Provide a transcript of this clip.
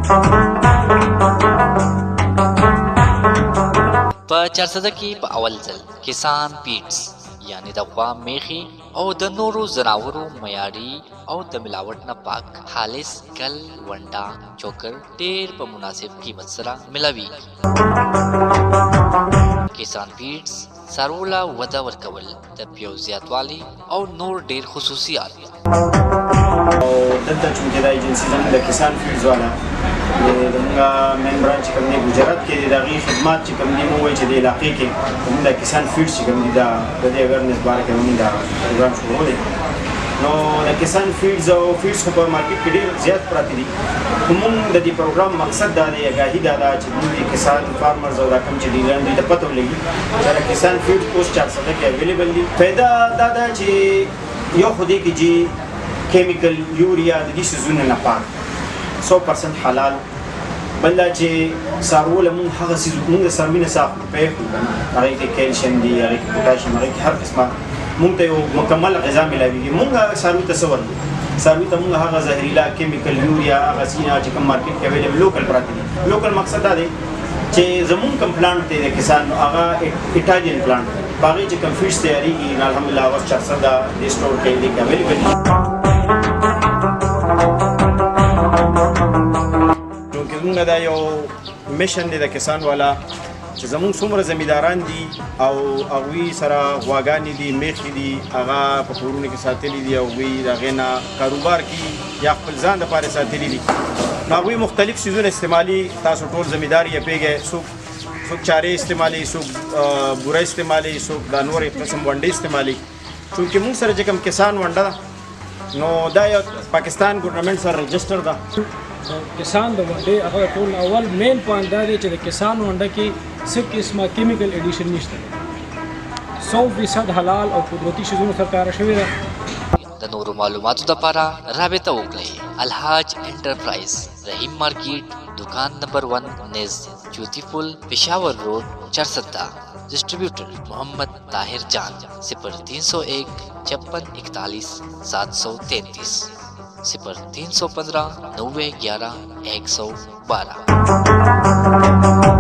په چارسده کې په اول ځل کسان فیډز یعنی د غوا میخي او د نورو زناورو معیاري او د ملاوټ نه پاک خالص کل ونډا چوکر ډېر په مناسب قیمت سره ملاوي. کسان فیډز څاروله وده ورکول د پیو زیاتوالی او نور ډېر خصوصیات. او دلته چې دا ایجنسی زموږ د کسان فیډز والا زموږ مین برانچ چې کوم دی ګجرات کې د هغې خدمات چې کوم دي موږ وایي چې د علاقې کې زموږ د کسان فیډز چې کوم دي د دې اویرنس باره کې زموږ دا پروګرام شروع دی. نو د کسان فیډز او فیډز خو په مارکیټ کې ډېر زیات پراته دي. خو موږ د دې پروګرام مقصد دا دی اګاهي دا ده چې موږ د کسان فارمرز او دا کوم چې ډیلران دوی ته پته ولګي چې د کسان فیډز پوسټ 400 کې اویلیبل دي. فایده دا ده چې یو خو دې کې چې کیمیکل یوریا د دې سیزونه نه پاک 100% حلال. بل دا چې څاروله موږ هغه څیز موږ د څاروي نه صاف پېښو هغې کې کیلشیم دي هغې کې پوټاشیم هغې کې هر قسمه موږ ته یو مکمل غذا ملاویږي. موږ څاروي ته څه ورکوو؟ څاروي ته موږ هغه زهریلا کیمیکل یوریا هغه څیزونه چې کوم مارکیټ کې اویلیبل لوکل پراته دي. لوکل مقصد دا دی چې زموږ کوم پلانټ دی د کسان هغه ایټالین پلانټ په هغې چې کوم فیډز تیارېږي نو الحمدلله هغه 400 د سټور کې دې کې اویلیبل دي. زموږ دا یو میشن دی د کسان والا چې زموږ څومره زمینداران دي او هغوی سره غواګانې دي میخې دي هغه په کورونو کې ساتلي دي او هغوی د هغې نه کاروبار کوي یا خپل ځان دپاره ساتلي دي. نو هغوی مختلف څیزونه استعمالي. تاسو ټول زمیندار یې پوهېږئ څوک چارې استعمالي څوک بوره استعمالي څوک دا نورې قسم ونډې استعمالي. چونکې موږ سره چې کوم کسان ونډه ده نو دا یو پاکستان ګورنمنټ سره رجسټر ده. کسان د ونډې هغه ټول اول مین پوینټ دا دی چې د کسان ونډه کې څه قسمه کیمیکل ایډیشن نشته. 100% حلال او قدرتي شیزونو سره تیاره شوې ده. د نورو معلوماتو لپاره رابطه وکړئ. الحاج انټرپرایز رحیم مارکیټ دکان نمبر 1 نز چوتھی پل پشاور روड چرسدہ. डिस्ट्रीब्यूटर मोहम्मद ताहिर जान 0301 56 41 733 0315 90 11 112.